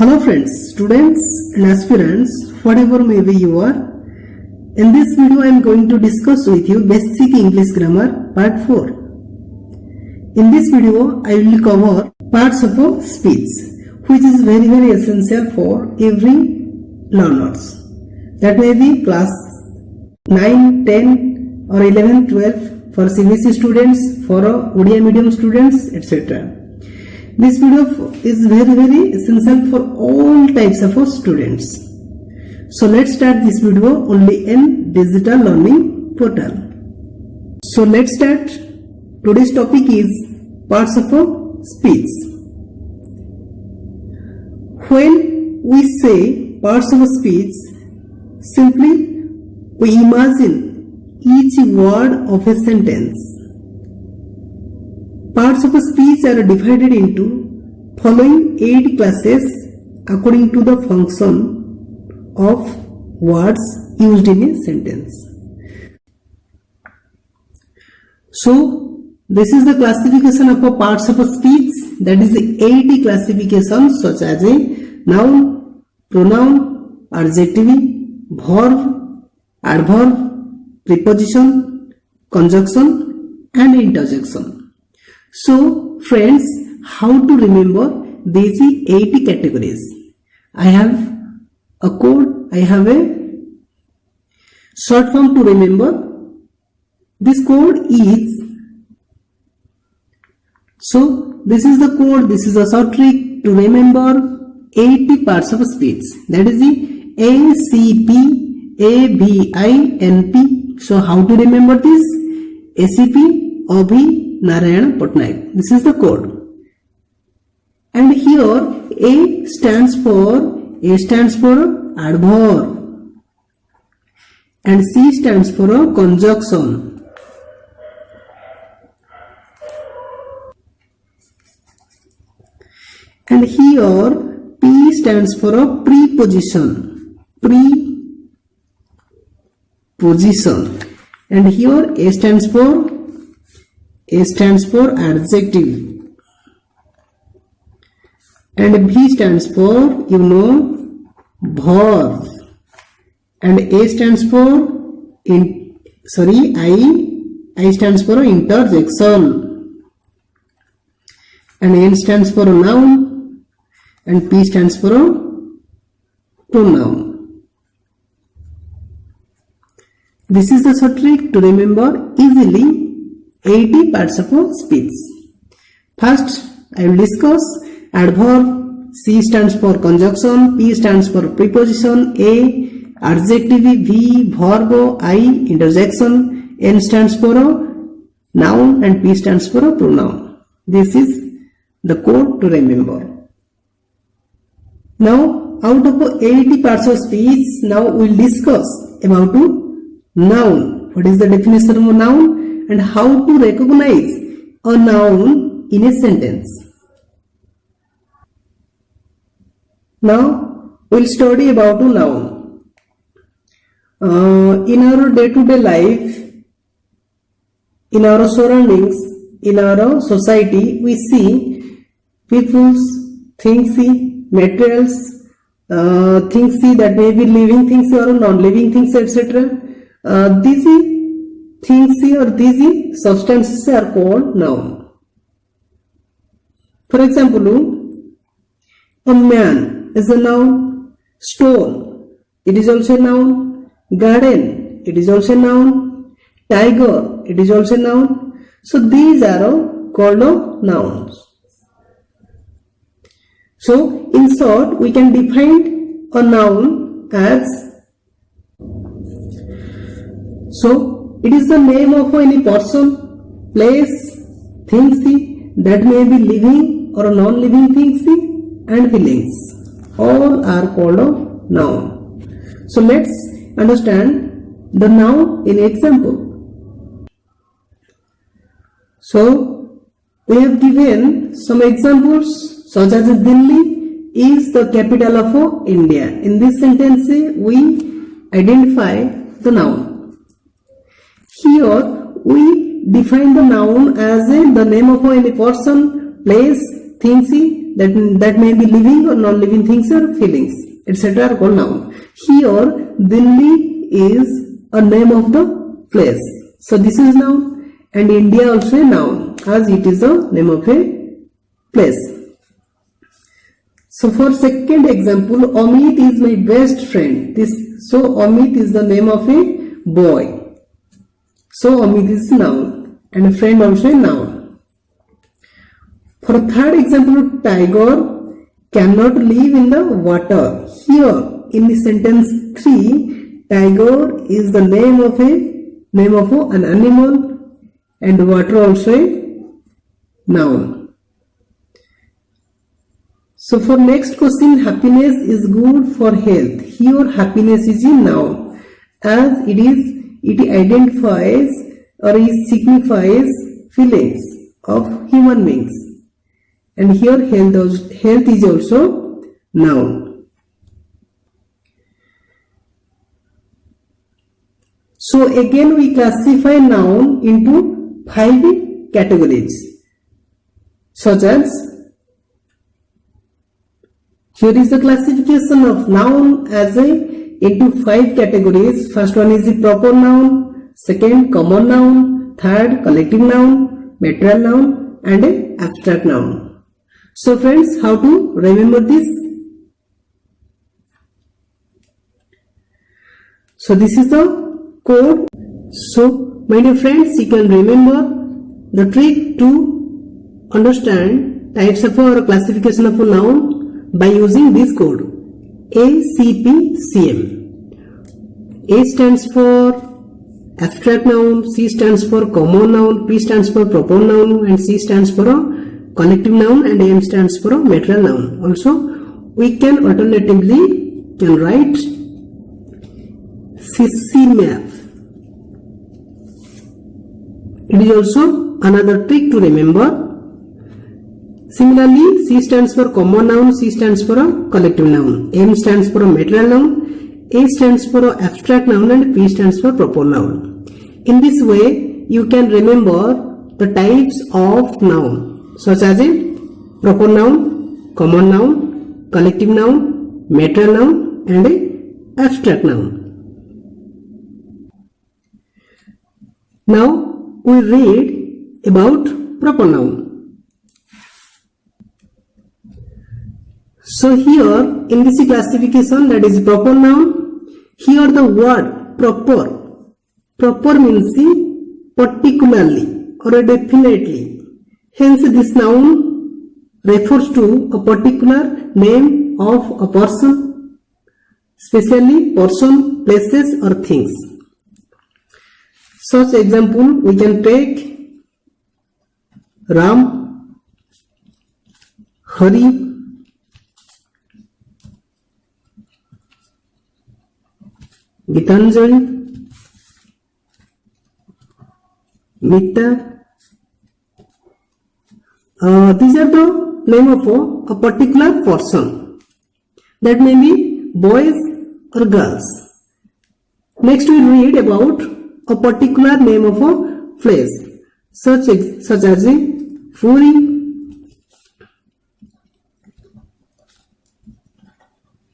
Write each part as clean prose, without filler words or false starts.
Hello friends, students and aspirants, whatever maybe you are. In this video I am going to discuss with you basic English grammar part 4. In this video I will cover parts of a speech which is very essential for every learners. That may be class 9, 10 or 11, 12 for CBSE students, for Odia medium students, etc. This video is very essential for all types of students. So let's start this video only in digital learning portal. So let's start. Today's topic is parts of a speech. When we say parts of a speech, simply we imagine each word of a sentence. Parts of a speech are divided into following 8 classes according to the function of words used in a sentence. So, this is the classification of a parts of a speech, that is the 80 classifications such as a noun, pronoun, adjective, verb, adverb, preposition, conjunction and interjection. So friends, how to remember these 80 categories? I have a code, I have a short form to remember. This code is, so this is the code, this is a short trick to remember 80 parts of a speech. That is the ACP-ABINP. So how to remember this? ACP Abhi Narayan Patnaik. This is the code. And here A stands for adverb and C stands for a conjunction. And here P stands for a preposition. And here A stands for adjective and B stands for verb and A stands for I stands for interjection and N stands for noun and P stands for pronoun. This is the short trick to remember easily 80 parts of a speech. First, I will discuss adverb. C stands for conjunction, P stands for preposition, A adjective, V verb, I interjection, N stands for a noun and P stands for a pronoun. This is the code to remember. Now, out of 80 parts of speech, now we will discuss about noun. What is the definition of a noun? And how to recognize a noun in a sentence. Now we'll study about a noun. In our day-to-day life, in our surroundings, in our society, we see people's things, materials, things that may be living things or non-living things, etc. These things or these substances are called noun. For example, a man is a noun, stone, it is also a noun, garden, it is also a noun, tiger, it is also a noun. So these are called nouns. So in short, we can define a noun as, it is the name of any person, place, things that may be living or non-living things and feelings. All are called a noun. So let's understand the noun in example. So we have given some examples such as Delhi is the capital of India. In this sentence we identify the noun. Here we define the noun as the name of any person, place, things that may be living or non-living things or feelings, etc. are called noun. Here, Delhi is a name of the place. So this is noun, and India also a noun, as it is the name of a place. So for second example, Amit is my best friend. So Amit is the name of a boy. So Amit is noun, and friend also a noun. For third example, tiger cannot live in the water. Here in the sentence 3, tiger is the name of an animal, and water also a noun. So for next question, happiness is good for health. Here happiness is a noun, as it identifies or it signifies feelings of human beings. And here health is also noun. So again we classify noun into 5 categories, such as, here is the classification of noun into 5 categories. First one is the proper noun, second common noun, third collective noun, material noun, and abstract noun. So friends, how to remember this? So this is the code. So my dear friends, you can remember the trick to understand types of or classification of a noun by using this code ACPCM. A stands for abstract noun, C stands for common noun, P stands for proper noun, and C stands for a collective noun, and M stands for a material noun. Also, we can alternatively write CCMAP. It is also another trick to remember. Similarly, C stands for common noun, C stands for a collective noun, M stands for a material noun, A stands for a abstract noun, and P stands for proper noun. In this way, you can remember the types of noun, such as a proper noun, common noun, collective noun, material noun, and a abstract noun. Now we read about proper noun. So here in this classification, that is proper noun, here the word proper means particularly or definitely. Hence this noun refers to a particular name of a person, especially person, places or things. Such example we can take Ram, Hari, Gitanjali, Mita. These are the name of a particular person. That may be boys or girls. Next we read about a particular name of a place, such as Puri,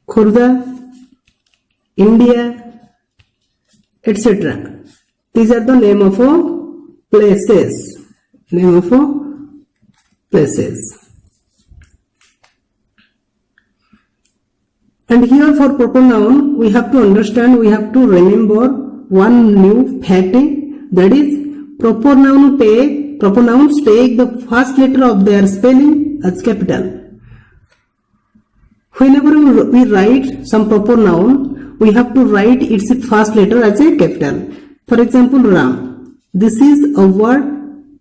Khurda, India, etc. These are the name of places. Name of places. And here for proper noun, we have to understand, we have to remember one new fact, that is proper nouns take the first letter of their spelling as capital. Whenever we write some proper noun, we have to write its first letter as a capital. For example, Ram. This is a word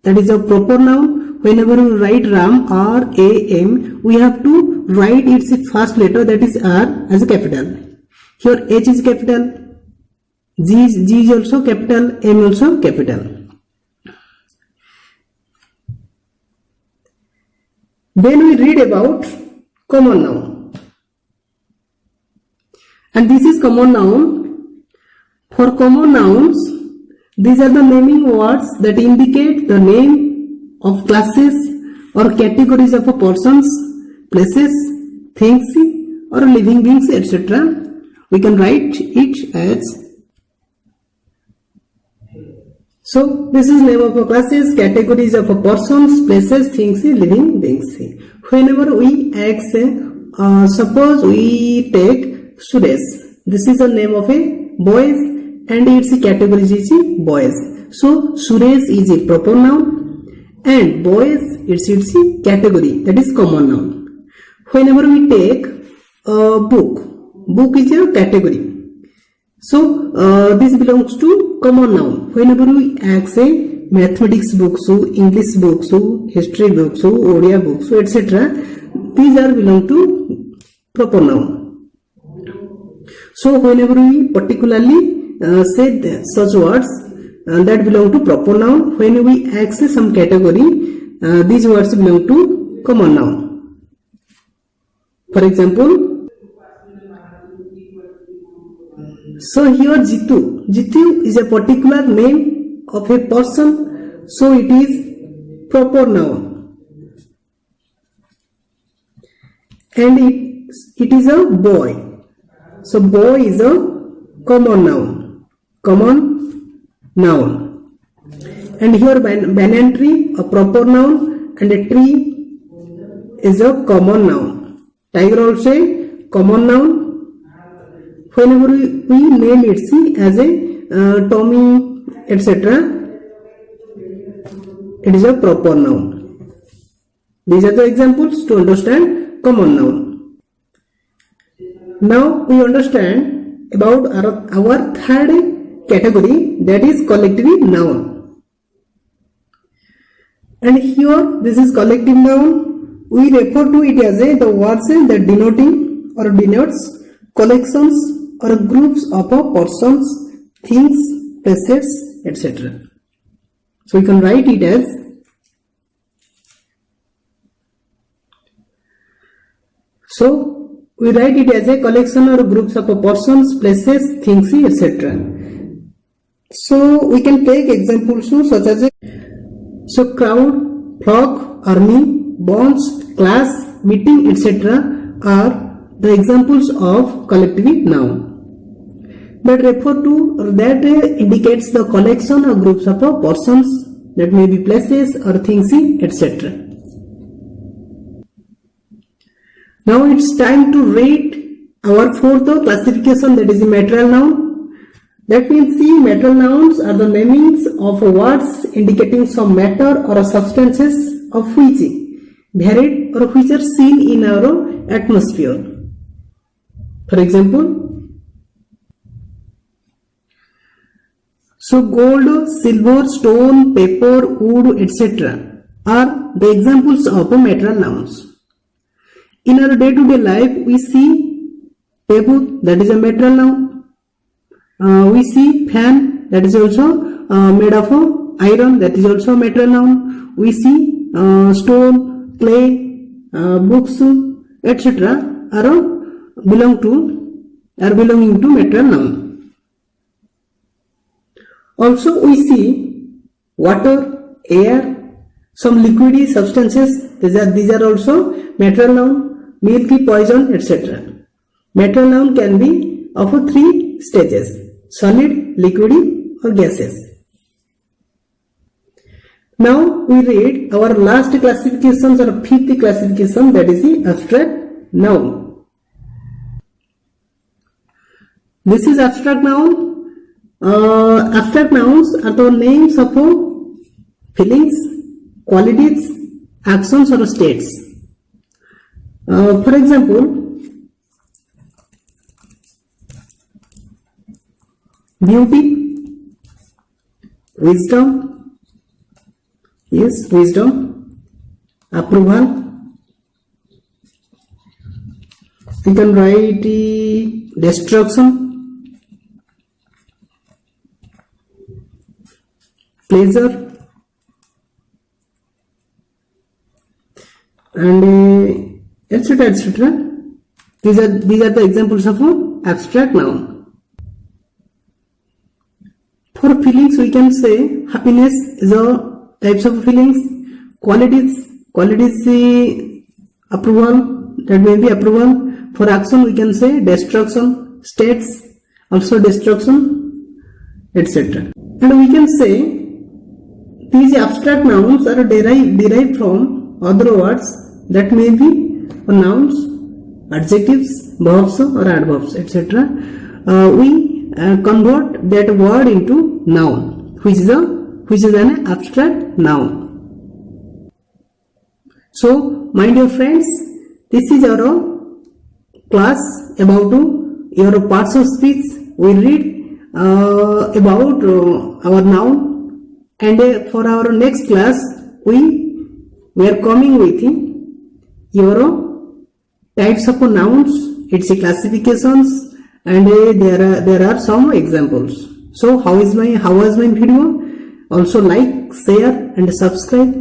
that is a proper noun. Whenever we write Ram, R-A-M, we have to write its first letter, that is R, as a capital. Here H is capital, G is also capital, M also capital. Then we read about common noun. And this is common noun. For common nouns, these are the naming words that indicate the name of classes or categories of a persons, places, things, or living beings, etc. We can write it as. So this is name of a classes, categories of a persons, places, things, living beings. Whenever we ask, suppose we take Suresh. This is the name of a boys and its category is boys. So Suresh is a proper noun and boys it's a category, that is common noun. Whenever we take a book is a category. So this belongs to common noun. Whenever we ask say mathematics books, English books, history books, Odia books, etc. These are belong to proper noun. So whenever we particularly say such words that belong to proper noun, when we ask some category, these words belong to common noun. For example, so here Jitu is a particular name of a person, so it is proper noun. And it is a boy. So boy is a common noun. And here banyan tree, a proper noun, and a tree is a common noun. Tiger also a common noun. Whenever we name it as a Tommy, etc., it is a proper noun. These are the examples to understand common noun. Now we understand about our third category, that is collective noun. And here this is collective noun. We refer to it as the words that denoting or denotes collections or groups of persons, things, places, etc. So we can write it as. So we write it as a collection or groups of persons, places, things, etc. So we can take examples such as crowd, flock, army, bonds, class, meeting, etc. are the examples of collective noun that refer to or that indicates the collection or groups of persons, that may be places or things, etc. Now it's time to rate our fourth classification, that is the material noun. That means material nouns are the namings of words indicating some matter or substances of which varied or which are seen in our atmosphere. For example, so gold, silver, stone, paper, wood, etc. are the examples of material nouns. In our day-to-day life, we see table, that is a material noun. We see fan, that is also made of iron, that is also a material noun. We see stone, clay, books, etc. are belonging to material noun. Also we see water, air, some liquidy substances, these are also material noun, milk, poison, etc. Material noun can be of three stages: solid, liquidy, or gases. Now we read our last classifications or fifth classification, that is the abstract noun. This is abstract noun. Abstract nouns are the names of feelings, qualities, actions or states. For example, beauty, wisdom, yes, wisdom, approval. We can write destruction, pleasure, and etc. etc. These are the examples of abstract noun. For feelings, we can say happiness is a types of feelings, qualities approval, that may be approval. For action we can say destruction, states, also destruction, etc. And we can say these abstract nouns are derived from other words that may be nouns, adjectives, verbs or adverbs, etc. We convert that word into noun, which is an abstract noun. So, my dear friends, this is our class about your parts of speech. We read about our noun, and for our next class we are coming with your types of nouns, its classifications, and there are some examples. So how was my video? Also like, share and subscribe.